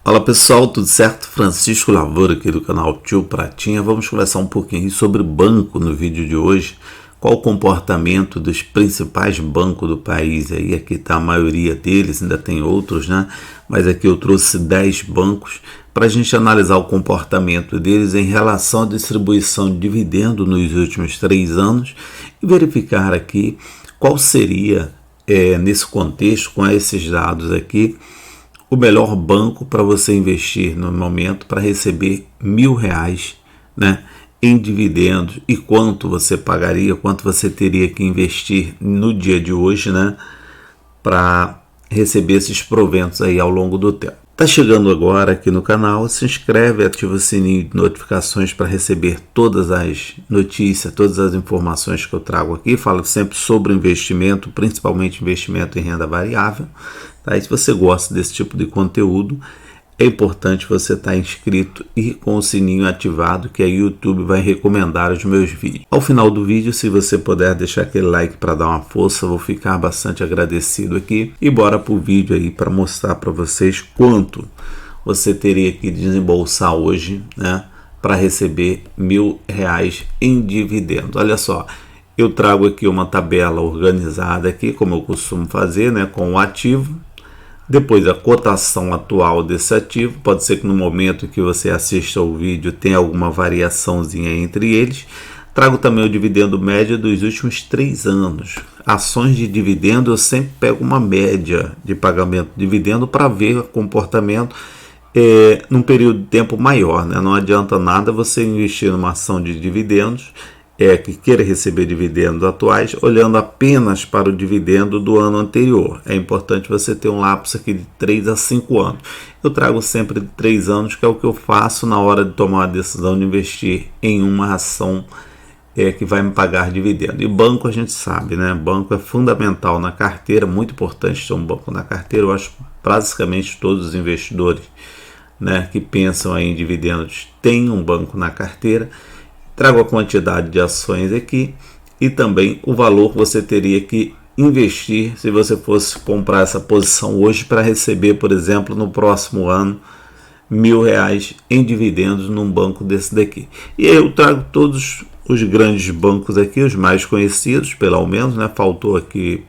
Fala pessoal, tudo certo? Francisco Lavoura aqui do canal Tio Pratinha. Vamos conversar um pouquinho sobre banco no vídeo de hoje. Qual o comportamento dos principais bancos do país aí? Aqui está a maioria deles, ainda tem outros, né? Mas aqui eu trouxe 10 bancos para a gente analisar o comportamento deles em relação à distribuição de dividendo nos últimos 3 anos e verificar aqui qual seria, nesse contexto, com esses dados aqui, o melhor banco para você investir no momento para receber R$1.000, né, em dividendos, e quanto você pagaria, quanto você teria que investir no dia de hoje, né, para receber esses proventos aí ao longo do tempo. Tá chegando agora aqui no canal, se inscreve, ativa o sininho de notificações para receber todas as notícias, todas as informações que eu trago aqui. Falo sempre sobre investimento, principalmente investimento em renda variável. Tá? E se você gosta desse tipo de conteúdo, é importante você estar inscrito e com o sininho ativado, que aí o YouTube vai recomendar os meus vídeos. Ao final do vídeo, se você puder deixar aquele like para dar uma força, vou ficar bastante agradecido aqui. E bora pro vídeo aí para mostrar para vocês quanto você teria que desembolsar hoje, né, para receber R$1.000 em dividendos. Olha só, eu trago aqui uma tabela organizada aqui, como eu costumo fazer, né, com o ativo. Depois a cotação atual desse ativo, pode ser que no momento que você assista o vídeo tenha alguma variaçãozinha entre eles. Trago também o dividendo médio dos últimos 3 anos. Ações de dividendo, eu sempre pego uma média de pagamento de dividendo para ver o comportamento num período de tempo maior, né? Não adianta nada você investir numa ação de dividendos que queira receber dividendos atuais, olhando apenas para o dividendo do ano anterior. É importante você ter um lapso aqui de 3 a 5 anos. Eu trago sempre de 3 anos, que é o que eu faço na hora de tomar a decisão de investir em uma ação que vai me pagar dividendo. E banco a gente sabe, né? Banco é fundamental na carteira, muito importante ter um banco na carteira. Eu acho que basicamente todos os investidores, né, que pensam em dividendos têm um banco na carteira. Trago a quantidade de ações aqui e também o valor que você teria que investir se você fosse comprar essa posição hoje para receber, por exemplo, no próximo ano, R$1.000 em dividendos num banco desse daqui. E aí eu trago todos os grandes bancos aqui, os mais conhecidos, pelo menos, né? Faltou aqui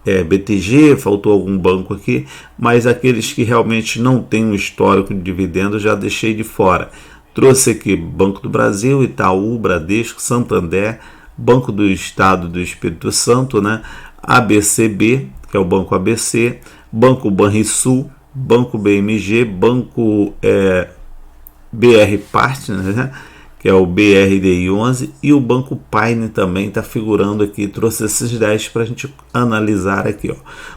BTG, faltou algum banco aqui, mas aqueles que realmente não têm um histórico de dividendos já deixei de fora. Trouxe aqui Banco do Brasil, Itaú, Bradesco, Santander, Banco do Estado do Espírito Santo, né? ABCB, que é o Banco ABC, Banco Banrisul, Banco BMG, Banco BR Partners, né, que é o BRDI 11, e o Banco Paine também está figurando aqui. Trouxe esses 10 para a gente analisar aqui, ó.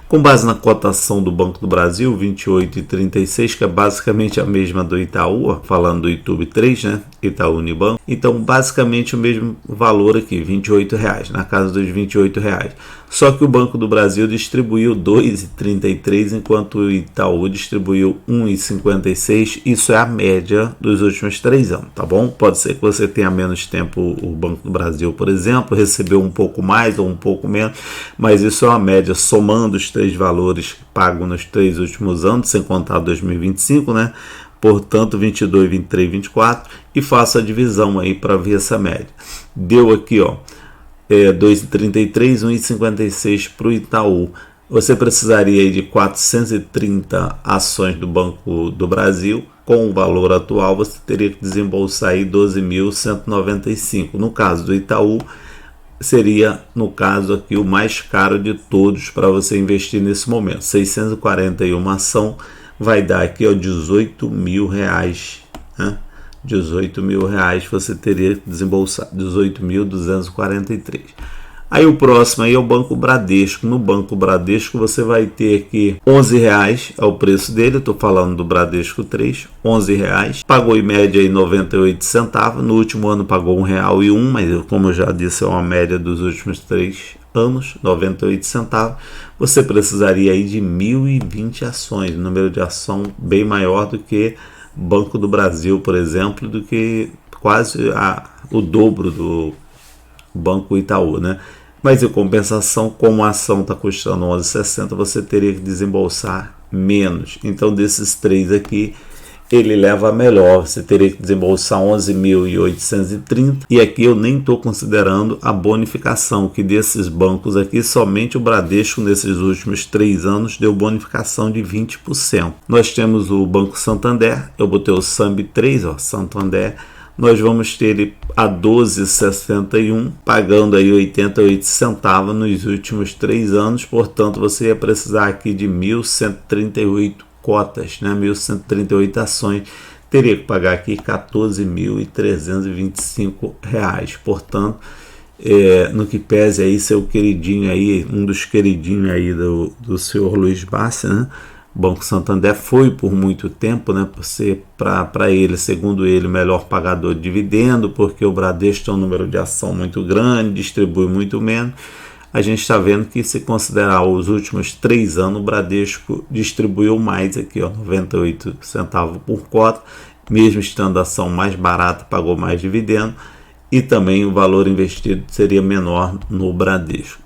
Com base na cotação do Banco do Brasil, 28,36, que é basicamente a mesma do Itaú, ó, falando do YouTube 3, né, Itaú Unibanco. Então, basicamente o mesmo valor aqui, R$28, na casa dos R$28. Só que o Banco do Brasil distribuiu 2,33, enquanto o Itaú distribuiu 1,56. Isso é a média dos últimos 3 anos, tá bom? Pode ser que você tenha menos tempo, o Banco do Brasil, por exemplo, recebeu um pouco mais ou um pouco menos, mas isso é uma média somando os 3 valores pagos nos 3 últimos anos, sem contar 2025, né? Portanto, 22, 23, 24, e faço a divisão aí para ver essa média. Deu aqui, ó, 2,33, 1,56 para o Itaú. Você precisaria aí de 430 ações do Banco do Brasil. Com o valor atual, você teria que desembolsar aí 12.195. No caso do Itaú, seria, no caso aqui, o mais caro de todos para você investir nesse momento. 641 ação vai dar aqui, ó, R$18.000, né? R$18.000 você teria que desembolsar, 18.243. Aí o próximo aí é o Banco Bradesco. No Banco Bradesco você vai ter aqui R$11 é o preço dele. Eu estou falando do Bradesco 3, R$11. Pagou em média aí 98 centavos. No último ano pagou R$1,01, mas como eu já disse, é uma média dos últimos 3 anos, 98 centavos. Você precisaria aí de 1.020 ações, um número de ação bem maior do que Banco do Brasil, por exemplo, do que quase o dobro do Banco Itaú, né? Mas em compensação, como a ação está custando 11,60, você teria que desembolsar menos. Então, desses 3 aqui, ele leva a melhor, você teria que desembolsar 11.830 e aqui eu nem estou considerando a bonificação, que desses bancos aqui, somente o Bradesco nesses últimos 3 anos deu bonificação de 20%. Nós temos o Banco Santander, eu botei o SAMB 3, ó, Santander, nós vamos ter ele a 12,61, pagando aí 88 centavos nos últimos 3 anos, portanto você ia precisar aqui de 1.138 cotas, né? 1.138 ações, teria que pagar aqui R$ 14.325, portanto, no que pese aí seu queridinho aí, um dos queridinhos aí do senhor Luiz Barsi, né? Banco Santander foi por muito tempo, né, por ser para ele, segundo ele, o melhor pagador de dividendo, porque o Bradesco tem um número de ação muito grande, distribui muito menos. A gente está vendo que, se considerar os últimos 3 anos, o Bradesco distribuiu mais aqui, ó, 98 centavos por cota, mesmo estando a ação mais barata, pagou mais dividendo, e também o valor investido seria menor no Bradesco.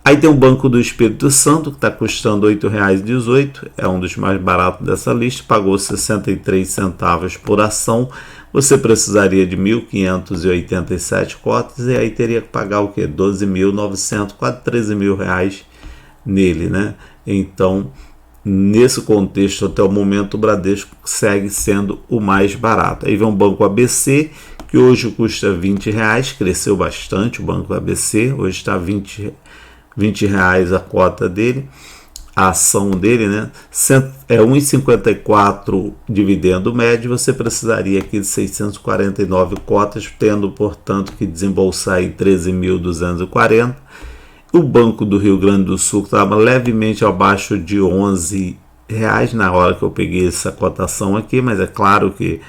Aí tem o Banco do Espírito Santo, que está custando R$ 8,18, é um dos mais baratos dessa lista, pagou 63 centavos por ação. Você precisaria de 1.587 cotas e aí teria que pagar o quê? 12.900, quase 13 mil reais nele, né? Então, nesse contexto, até o momento, o Bradesco segue sendo o mais barato. Aí vem o Banco ABC, que hoje custa R$ 20, cresceu bastante o Banco ABC, hoje está R$ 20 a cota dele, a ação dele, né? É 1,54 dividendo médio, você precisaria aqui de 649 cotas, tendo, portanto, que desembolsar aí 13.240. O Banco do Rio Grande do Sul estava levemente abaixo de R$11 na hora que eu peguei essa cotação aqui, mas é claro que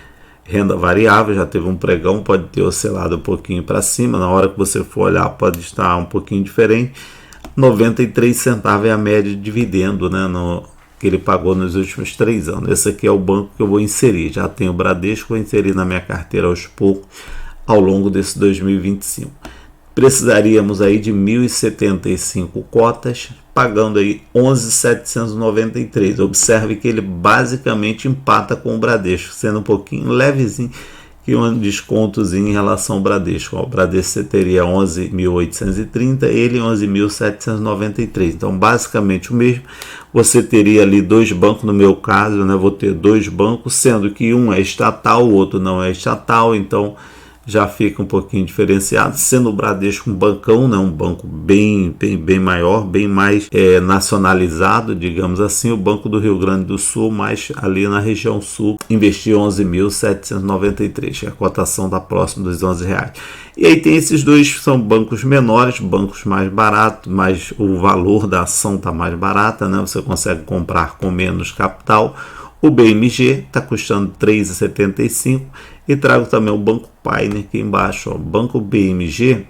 renda variável, já teve um pregão, pode ter oscilado um pouquinho para cima, na hora que você for olhar pode estar um pouquinho diferente. 93 centavos é a média de dividendo, né, que ele pagou nos últimos 3 anos. Esse aqui é o banco que eu vou inserir. Já tenho o Bradesco, vou inserir na minha carteira aos poucos ao longo desse 2025. Precisaríamos aí de 1.075 cotas, pagando aí 11.793. Observe que ele basicamente empata com o Bradesco, sendo um pouquinho levezinho, e um descontozinho em relação ao Bradesco. O Bradesco você teria 11.830, ele 11.793. Então, basicamente o mesmo. Você teria ali 2 bancos, no meu caso, né? Vou ter 2 bancos, sendo que um é estatal, o outro não é estatal, então já fica um pouquinho diferenciado, sendo o Bradesco um bancão, né, um banco bem maior, bem mais nacionalizado, digamos assim. O Banco do Rio Grande do Sul, mais ali na região sul, investiu 11.793, que a cotação está próxima dos R$11. E aí tem esses dois que são bancos menores, bancos mais baratos, mas o valor da ação está mais barata, né? Você consegue comprar com menos capital. O BMG está custando R$ 3,75 e trago também o Banco Pioneer aqui embaixo. O Banco BMG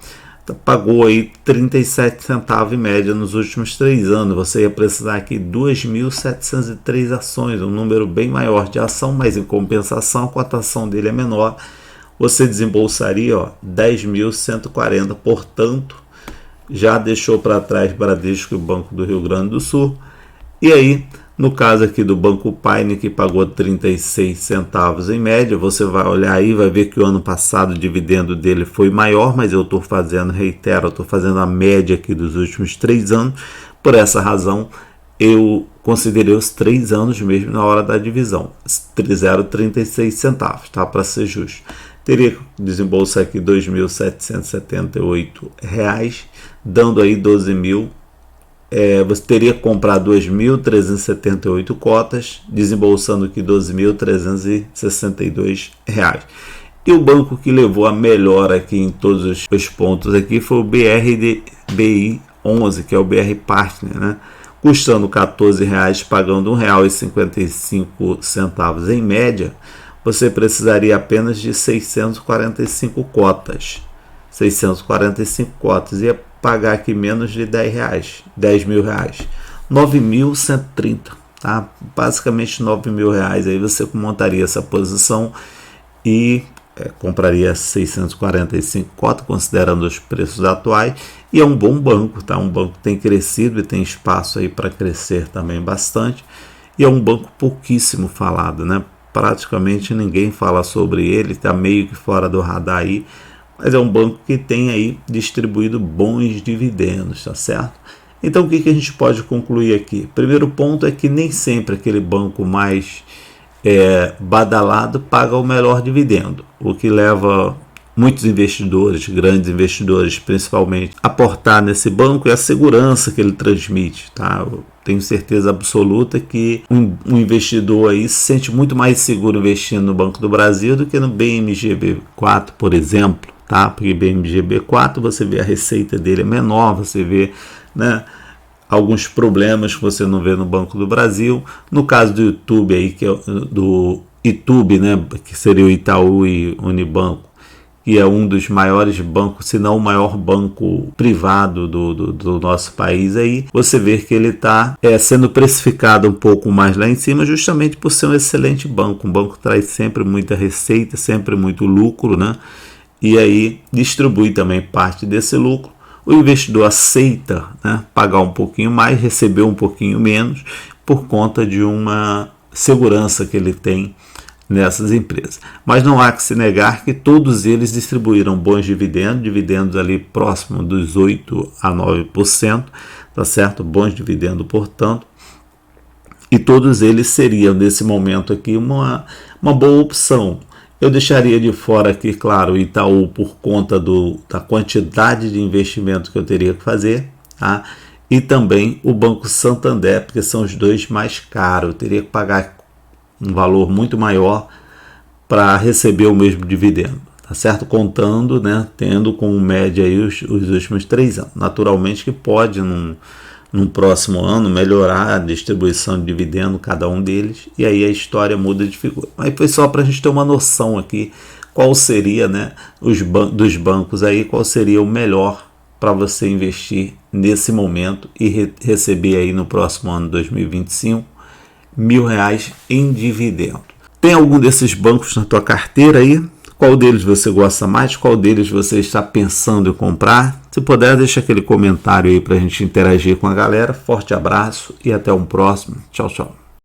pagou aí 37 centavos em média nos últimos 3 anos. Você ia precisar aqui 2.703 ações, um número bem maior de ação, mas em compensação a cotação dele é menor. Você desembolsaria 10.140, portanto, já deixou para trás Bradesco e o Banco do Rio Grande do Sul. E aí, no caso aqui do Banco Pioneer, que pagou 36 centavos em média, você vai olhar aí, vai ver que o ano passado o dividendo dele foi maior, mas eu estou fazendo, reitero, estou fazendo a média aqui dos últimos 3 anos. Por essa razão, eu considerei os 3 anos mesmo na hora da divisão, 0,36 centavos, tá? Para ser justo. Teria que desembolsar aqui R$ 2.778, dando aí 12.000. Você teria que comprar 2.378 cotas, desembolsando aqui R$ 12.362. E o banco que levou a melhor aqui em todos os pontos aqui foi o BRDBI 11, que é o BR Partner, né? Custando R$ 14, pagando R$ 1,55 em média. Você precisaria apenas de 645 cotas. 645 cotas. Ia pagar aqui menos de R$10 mil. 9.130, tá? Basicamente R$9 mil. Aí você montaria essa posição e compraria 645 cotas, considerando os preços atuais. E é um bom banco, tá? Um banco que tem crescido e tem espaço aí para crescer também bastante. E é um banco pouquíssimo falado, né? praticamente ninguém fala sobre ele, está meio que fora do radar aí, mas é um banco que tem aí distribuído bons dividendos, tá certo? Então o que a gente pode concluir aqui? Primeiro ponto é que nem sempre aquele banco mais badalado paga o melhor dividendo, o que leva muitos investidores, grandes investidores principalmente, a aportar nesse banco é a segurança que ele transmite, tá? Eu tenho certeza absoluta que um investidor aí se sente muito mais seguro investindo no Banco do Brasil do que no BMGB4, por exemplo, tá? Porque BMGB4 você vê a receita dele é menor, você vê, né, alguns problemas que você não vê no Banco do Brasil. No caso do YouTube aí, que é do Itube, né, que seria o Itaú e Unibanco, que é um dos maiores bancos, se não o maior banco privado do nosso país, aí você vê que ele está sendo precificado um pouco mais lá em cima, justamente por ser um excelente banco. Um banco que traz sempre muita receita, sempre muito lucro, né? E aí distribui também parte desse lucro. O investidor aceita, né, pagar um pouquinho mais, receber um pouquinho menos, por conta de uma segurança que ele tem nessas empresas. Mas não há que se negar que todos eles distribuíram bons dividendos ali próximo dos 8 a 9%, tá certo? Bons dividendos, portanto, e todos eles seriam, nesse momento aqui, uma boa opção. Eu deixaria de fora aqui, claro, o Itaú por conta da quantidade de investimento que eu teria que fazer, tá? E também o Banco Santander, porque são os dois mais caros. Eu teria que pagar um valor muito maior para receber o mesmo dividendo, tá certo? Contando, né, tendo como média aí os últimos 3 anos. Naturalmente que pode, num próximo ano, melhorar a distribuição de dividendo, cada um deles, e aí a história muda de figura. Mas foi só para a gente ter uma noção aqui, qual seria, né, dos bancos aí, qual seria o melhor para você investir nesse momento e receber aí no próximo ano 2025 R$1.000 em dividendo. Tem algum desses bancos na tua carteira aí? Qual deles você gosta mais? Qual deles você está pensando em comprar? Se puder, deixa aquele comentário aí para a gente interagir com a galera. Forte abraço e até um próximo. Tchau, tchau.